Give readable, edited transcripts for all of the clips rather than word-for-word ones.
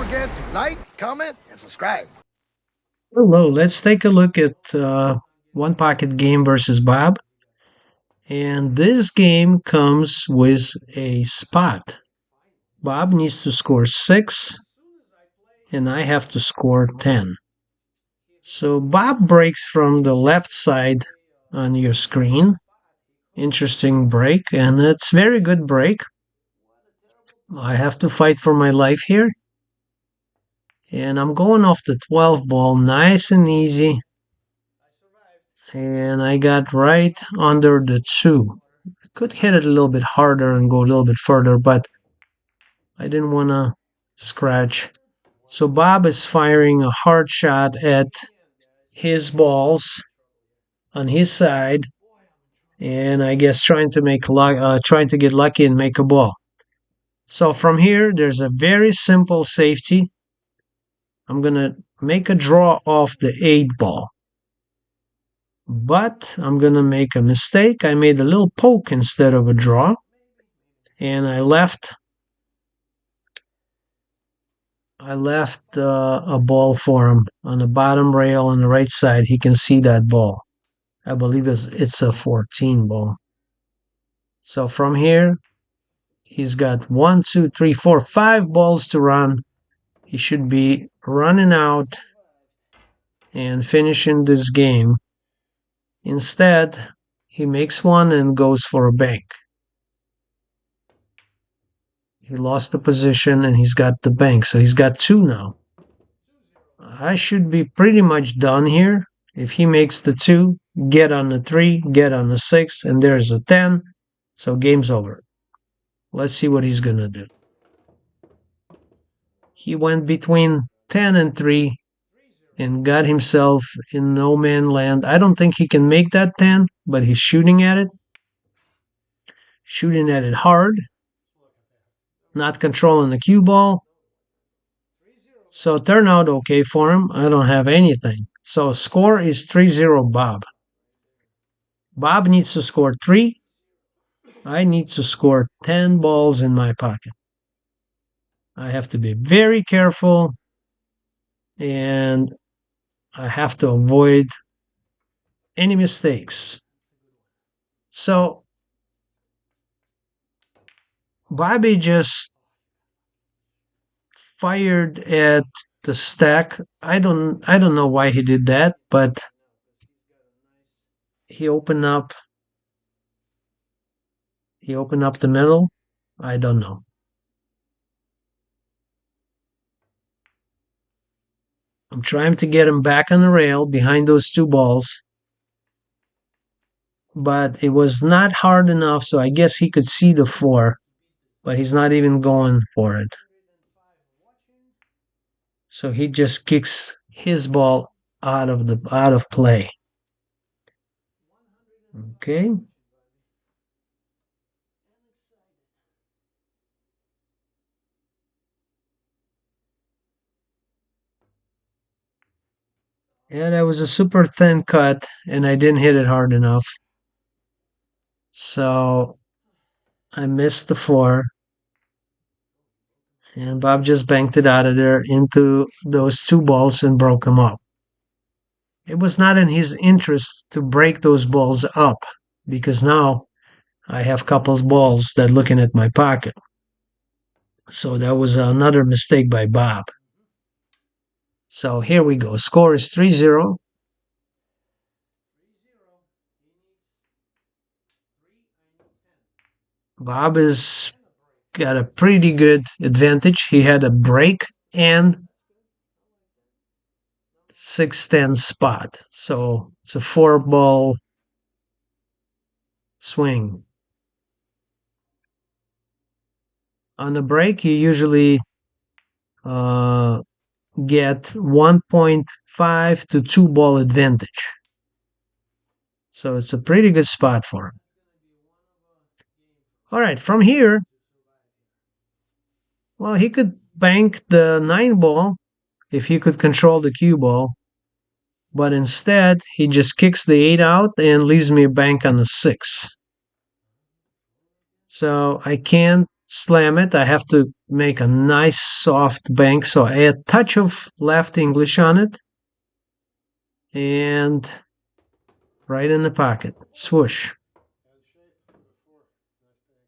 forget to like, comment, and subscribe. Hello, let's take a look at One Pocket Game versus Bob. And this game comes with a spot. Bob needs to score 6, and I have to score 10. So Bob breaks from the left side on your screen. Interesting break, and it's very good break. I have to fight for my life here. And I'm going off the 12 ball, nice and easy. And I got right under the 2. Could hit it a little bit harder and go a little bit further, but I didn't want to scratch. So Bob is firing a hard shot at his balls on his side, and I guess trying to get lucky and make a ball. So from here, there's a very simple safety. I'm gonna make a draw off the 8 ball, but I'm gonna make a mistake. I made a little poke instead of a draw, and I left a ball for him on the bottom rail on the right side. He can see that ball. I believe it's a 14 ball. So from here, he's got 1, 2, 3, 4, 5 balls to run. He should be running out and finishing this game. Instead, he makes one and goes for a bank. He lost the position and he's got the bank. So he's got 2 now. I should be pretty much done here. If he makes the 2, get on the 3, get on the 6, and there's a 10. So game's over. Let's see what he's going to do. He went between 10 and 3 and got himself in no man land. I don't think he can make that 10, but he's shooting at it. Shooting at it hard. Not controlling the cue ball. So it turned out okay for him. I don't have anything. So score is 3-0 Bob. Bob needs to score 3. I need to score 10 balls in my pocket. I have to be very careful and I have to avoid any mistakes. So Bobby just fired at the stack. I don't know why he did that, but he opened up the middle. I don't know. I'm trying to get him back on the rail behind those 2 balls. But it was not hard enough, so I guess he could see the 4, but he's not even going for it. So he just kicks his ball out of play. Okay. Yeah, that was a super thin cut, and I didn't hit it hard enough. So I missed the 4, and Bob just banked it out of there into those 2 balls and broke them up. It was not in his interest to break those balls up because now I have couples balls that looking at my pocket. So that was another mistake by Bob. So here we go. Score is 3-0. Bob has got a pretty good advantage. He had a break and 6-10 spot. So it's a 4-ball swing. On the break, you usually get 1.5 to 2-ball advantage. So it's a pretty good spot for him. All right, from here, well, he could bank the 9-ball if he could control the cue ball. But instead, he just kicks the 8 out and leaves me a bank on the 6. So I can't slam it. I have to make a nice soft bank, so I add a touch of left English on it. And right in the pocket. Swoosh.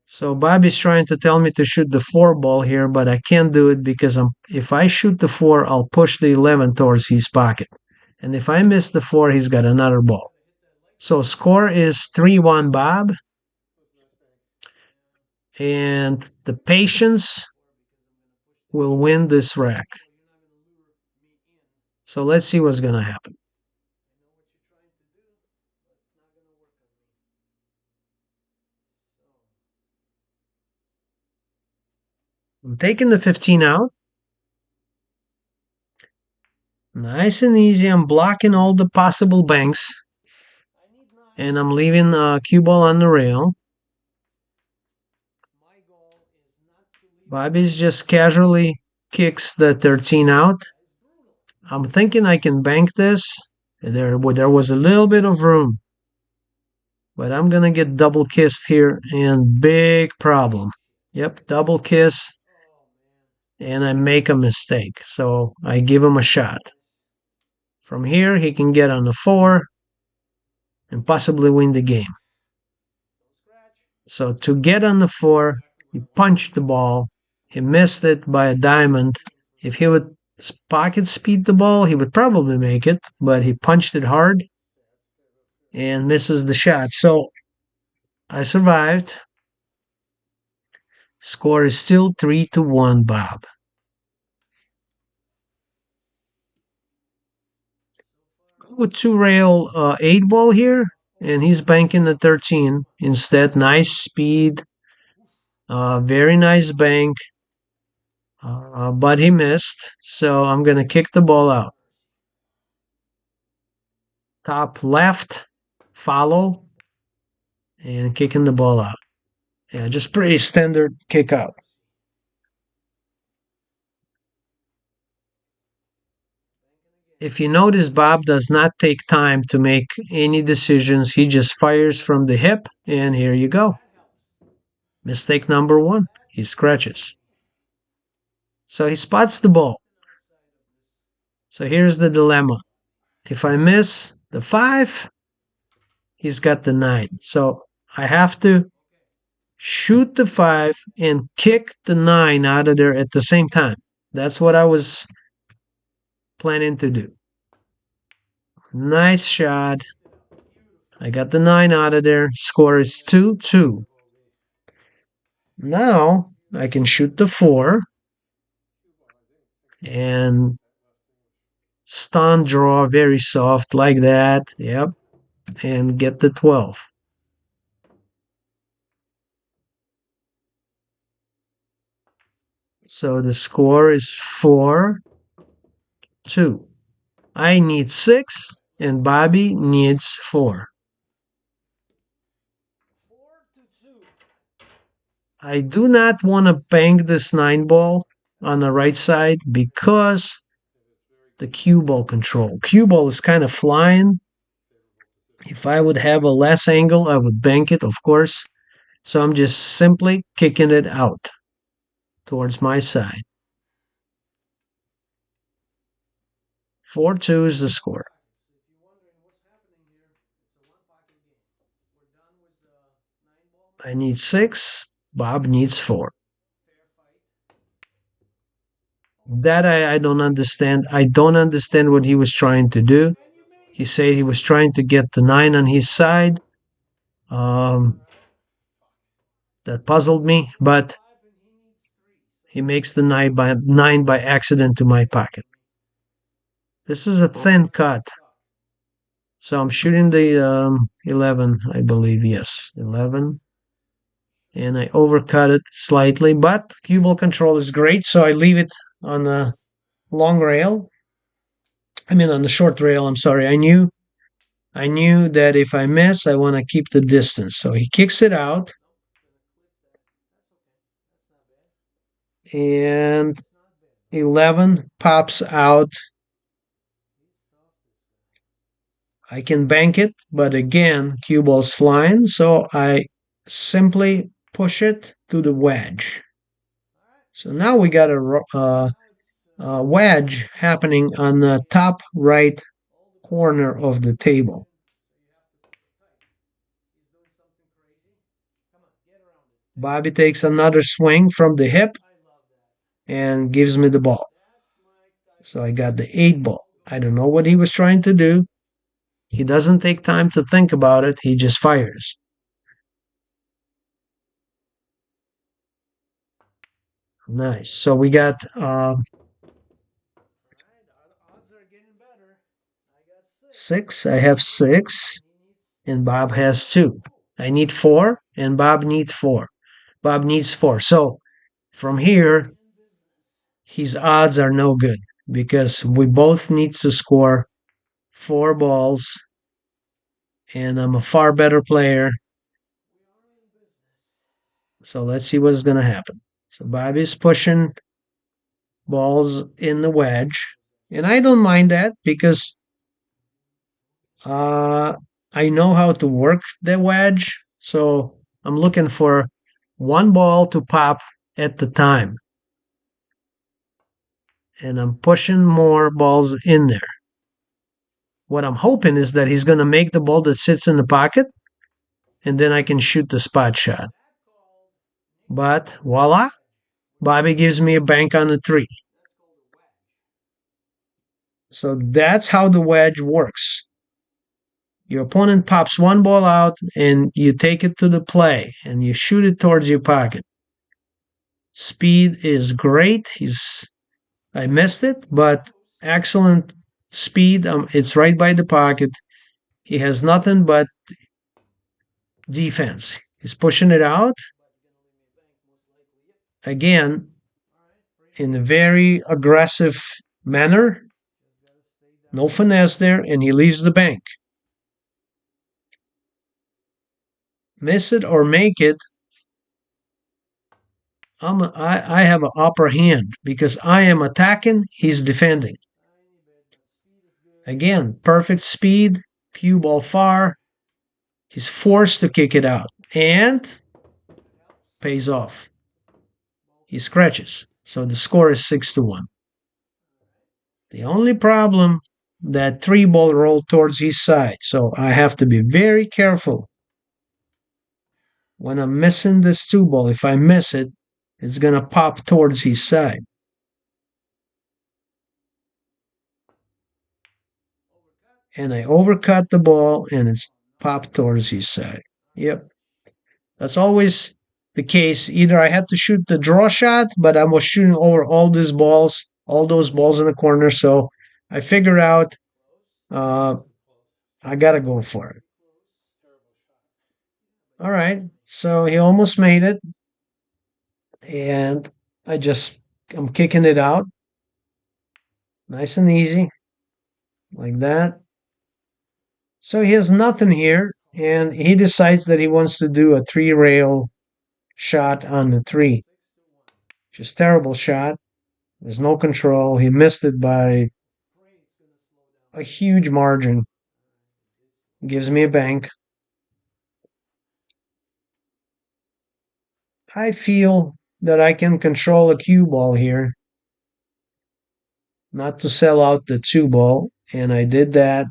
So Bobby's trying to tell me to shoot the 4 ball here, but I can't do it because if I shoot the 4, I'll push the 11 towards his pocket. And if I miss the 4, he's got another ball. So score is 3-1 Bob. And the patience will win this rack. So let's see what's going to happen. I'm taking the 15 out. Nice and easy. I'm blocking all the possible banks. And I'm leaving cue ball on the rail. Bobby's just casually kicks the 13 out. I'm thinking I can bank this. There was a little bit of room. But I'm going to get double kissed here and big problem. Yep, double kiss. And I make a mistake. So I give him a shot. From here, he can get on the 4 and possibly win the game. So to get on the 4, he punched the ball. He missed it by a diamond. If he would pocket speed the ball, he would probably make it, but he punched it hard and misses the shot. So I survived. Score is still 3-1 Bob. With 2 rail 8 ball here, and he's banking the 13 instead. Nice speed, very nice bank, but he missed, so I'm going to kick the ball out. Top left, follow, and kicking the ball out. Yeah, just pretty standard kick out. If you notice, Bob does not take time to make any decisions. He just fires from the hip, and here you go. Mistake number 1, he scratches. So he spots the ball. So here's the dilemma. If I miss the 5, he's got the 9. So I have to shoot the 5 and kick the 9 out of there at the same time. That's what I was planning to do. Nice shot. I got the 9 out of there. Score is 2-2. Now I can shoot the 4 and stun draw very soft like that. Yep. And get the 12. So the score is 4-2. I need 6 and Bobby needs 4. I do not want to bank this 9 ball on the right side because the cue ball control. Cue ball is kind of flying. If I would have a less angle, I would bank it, of course. So I'm just simply kicking it out towards my side. 4-2 is the score. I need 6. Bob needs 4. That I don't understand. I don't understand what he was trying to do. He said he was trying to get the 9 on his side. That puzzled me, but he makes the 9 by accident to my pocket. This is a thin cut. So I'm shooting the 11, I believe. Yes, 11. And I overcut it slightly, but cue ball control is great, so I leave it on the long rail. I mean on the short rail, I'm sorry. I knew that if I miss, I want to keep the distance. So he kicks it out. And 11 pops out. I can bank it, but again, cue ball's flying, so I simply push it to the wedge. So now we got a wedge happening on the top right corner of the table. Bobby takes another swing from the hip and gives me the ball. So I got the 8 ball. I don't know what he was trying to do. He doesn't take time to think about it. He just fires. Nice. So we got 6. I have 6, and Bob has 2. I need 4, and Bob needs 4. Bob needs 4. So from here, his odds are no good because we both need to score 4 balls, and I'm a far better player. So let's see what's going to happen. So Bobby's pushing balls in the wedge, and I don't mind that because I know how to work the wedge. So I'm looking for one ball to pop at the time, and I'm pushing more balls in there. What I'm hoping is that he's going to make the ball that sits in the pocket, and then I can shoot the spot shot. But voila, Bobby gives me a bank on the 3. So that's how the wedge works. Your opponent pops one ball out, and you take it to the play, and you shoot it towards your pocket. Speed is great. I missed it, but excellent speed. It's right by the pocket. He has nothing but defense. He's pushing it out again in a very aggressive manner. No finesse there, and he leaves the bank. Miss it or make it, I have an upper hand because I am attacking, he's defending. Again, perfect speed, cue ball far. He's forced to kick it out and pays off. He scratches. So the score is 6-1. The only problem, that 3 ball rolled towards his side. So I have to be very careful when I'm missing this 2 ball. If I miss it, it's going to pop towards his side. And I overcut the ball and it's popped towards his side. Yep. That's always the case. Either I had to shoot the draw shot, but I was shooting over all those balls in the corner. So I figured out I got to go for it. All right. So he almost made it. And I'm kicking it out. Nice and easy. Like that. So he has nothing here. And he decides that he wants to do a 3-rail shot on the 3. Just terrible shot. There's no control. He missed it by a huge margin. Gives me a bank. I feel that I can control a cue ball here. Not to sell out the 2 ball. And I did that.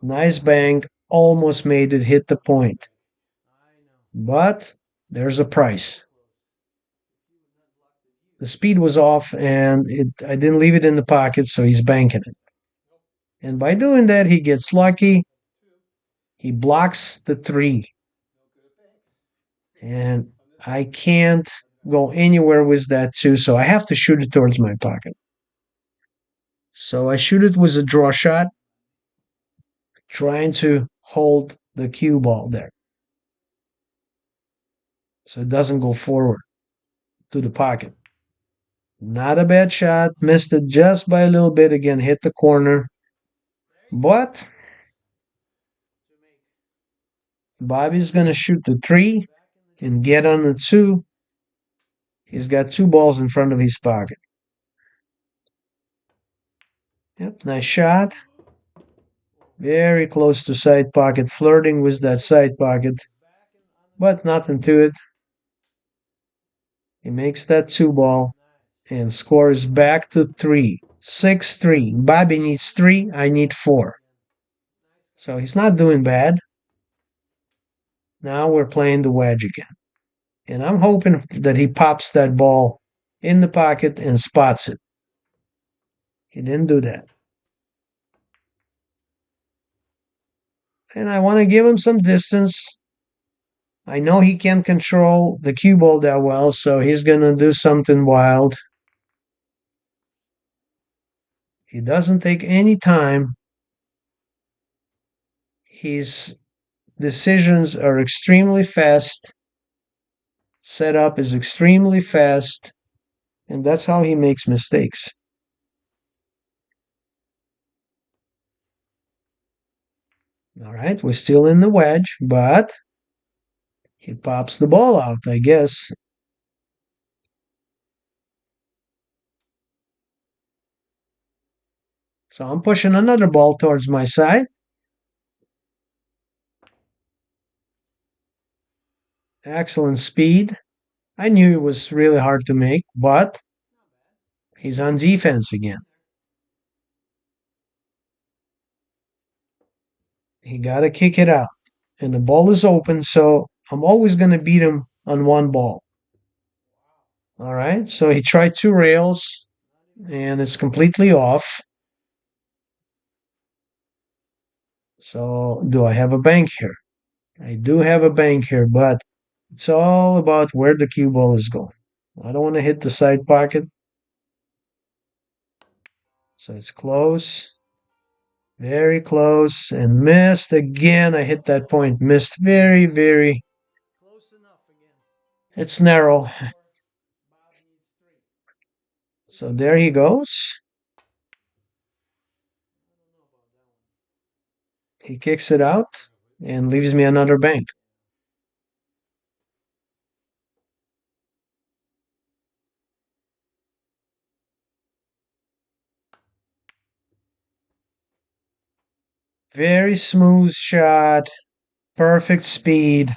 Nice bank. Almost made it hit the point. But there's a price. The speed was off and I didn't leave it in the pocket, so he's banking it. And by doing that, he gets lucky. He blocks the 3. And I can't go anywhere with that 2, so I have to shoot it towards my pocket. So I shoot it with a draw shot, trying to hold the cue ball there. So it doesn't go forward to the pocket. Not a bad shot. Missed it just by a little bit. Again, hit the corner. But Bobby's going to shoot the 3 and get on the 2. He's got 2 balls in front of his pocket. Yep, nice shot. Very close to side pocket, flirting with that side pocket. But nothing to it. He makes that 2 ball and scores back to 3. 6-3. Bobby needs 3. I need 4. So he's not doing bad. Now we're playing the wedge again. And I'm hoping that he pops that ball in the pocket and spots it. He didn't do that. And I want to give him some distance. I know he can't control the cue ball that well, so he's going to do something wild. He doesn't take any time. His decisions are extremely fast. Setup is extremely fast. And that's how he makes mistakes. All right, we're still in the wedge, but he pops the ball out, I guess. So I'm pushing another ball towards my side. Excellent speed. I knew it was really hard to make, but he's on defense again. He got to kick it out. And the ball is open, so I'm always going to beat him on 1 ball. All right, so he tried 2 rails, and it's completely off. So do I have a bank here? I do have a bank here, but it's all about where the cue ball is going. I don't want to hit the side pocket. So it's close. Very close. And missed again. I hit that point. Missed very, very. It's narrow. So there he goes. He kicks it out and leaves me another bank. Very smooth shot. Perfect speed.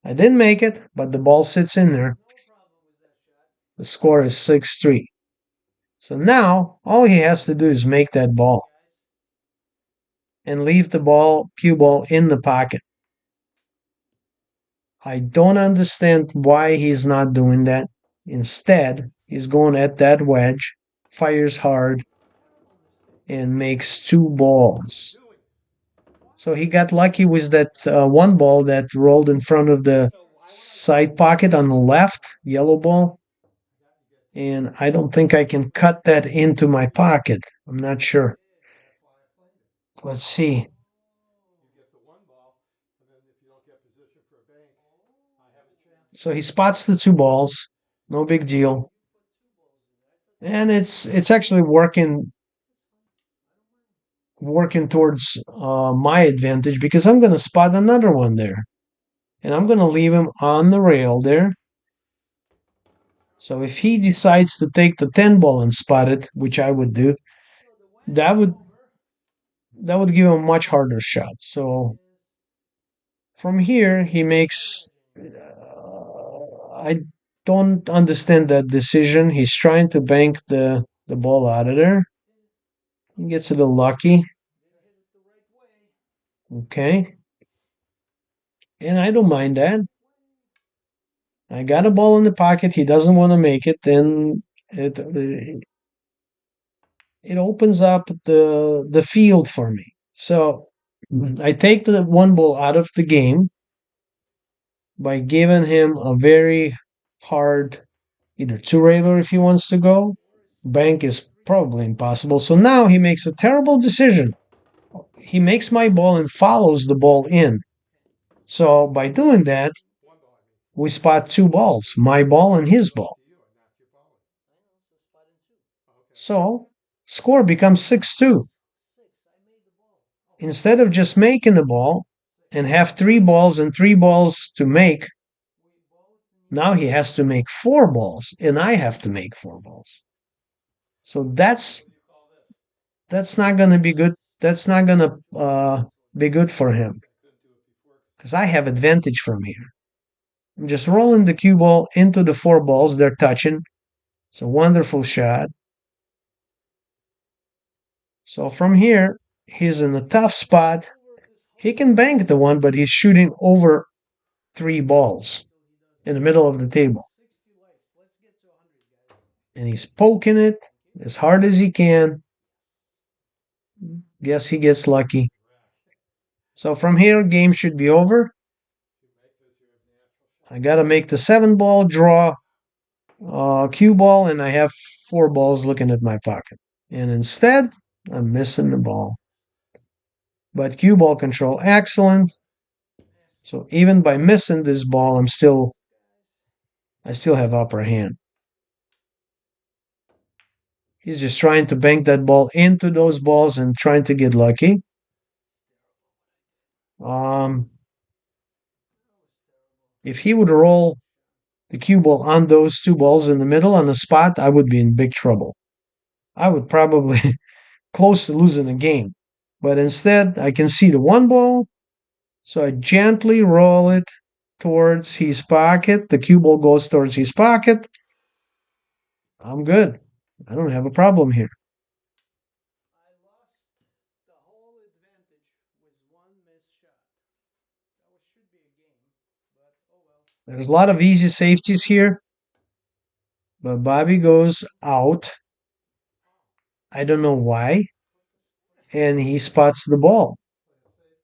I didn't make it, but the ball sits in there. The score is 6-3. So now all he has to do is make that ball and leave the cue ball in the pocket. I don't understand why he's not doing that. Instead, he's going at that wedge, fires hard, and makes 2 balls. So he got lucky with that 1 ball that rolled in front of the side pocket on the left, yellow ball. And I don't think I can cut that into my pocket. I'm not sure. Let's see. So he spots the 2 balls. No big deal. And it's actually working towards my advantage because I'm going to spot another one there. And I'm going to leave him on the rail there. So if he decides to take the 10 ball and spot it, which I would do, that would give him a much harder shot. So from here, he makes. I don't understand that decision. He's trying to bank the ball out of there. He gets a little lucky. Okay. And I don't mind that. I got a ball in the pocket. He doesn't want to make it. Then it opens up the field for me. So I take the 1 ball out of the game by giving him a very hard either 2-railer if he wants to go. Bank is probably impossible. So now he makes a terrible decision. He makes my ball and follows the ball in. So by doing that, we spot 2 balls, my ball and his ball. So score becomes 6-2. Instead of just making the ball and have 3 balls and 3 balls to make, now he has to make 4 balls and I have to make 4 balls. So that's not going to be good. That's not going to be good for him because I have advantage from here. I'm just rolling the cue ball into the 4 balls. They're touching. It's a wonderful shot. So from here, he's in a tough spot. He can bank the one, but he's shooting over 3 balls in the middle of the table. And he's poking it as hard as he can. Guess he gets lucky. So from here, game should be over. I got to make the 7 ball draw cue ball, and I have 4 balls looking at my pocket. And instead, I'm missing the ball. But cue ball control, excellent. So even by missing this ball, I still have upper hand. He's just trying to bank that ball into those balls and trying to get lucky. If he would roll the cue ball on those 2 balls in the middle on the spot, I would be in big trouble. I would probably close to losing the game. But instead, I can see the 1 ball, so I gently roll it towards his pocket. The cue ball goes towards his pocket. I'm good. I don't have a problem here. There's a lot of easy safeties here, but Bobby goes out. I don't know why. And he spots the ball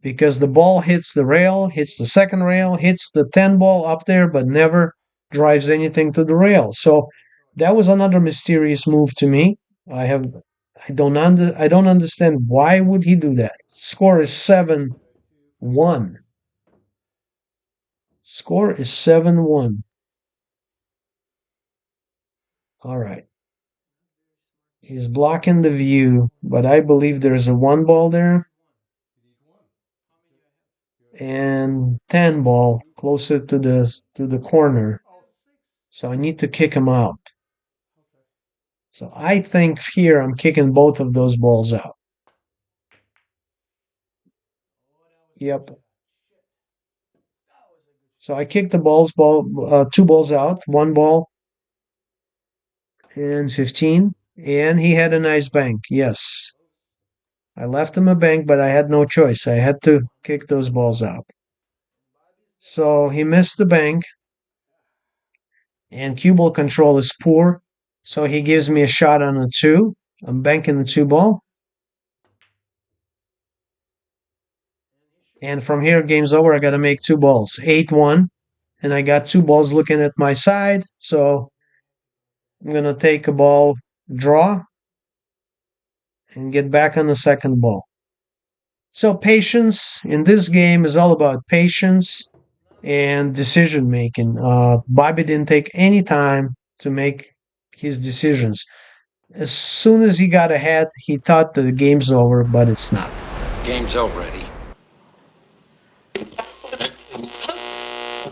because the ball hits the rail, hits the second rail, hits the 10 ball up there, but never drives anything to the rail. So that was another mysterious move to me. I don't understand why would he do that. Score is 7-1. Score is 7-1. All right. He's blocking the view, but I believe there's a 1 ball there. And 10 ball closer to the corner. So I need to kick him out. So I think here I'm kicking both of those balls out. Yep. So I kicked the 2 balls out, 1 ball and 15. And he had a nice bank. Yes. I left him a bank, but I had no choice. I had to kick those balls out. So he missed the bank. And cue ball control is poor. So he gives me a shot on a 2. I'm banking the 2 ball. And from here, game's over. I got to make 2 balls. 8-1. And I got 2 balls looking at my side. So I'm going to take a ball, draw, and get back on the second ball. So patience in this game is all about patience and decision making. Bobby didn't take any time to make his decisions. As soon as he got ahead, he thought the game's over, but it's not. Game's over, Eddie.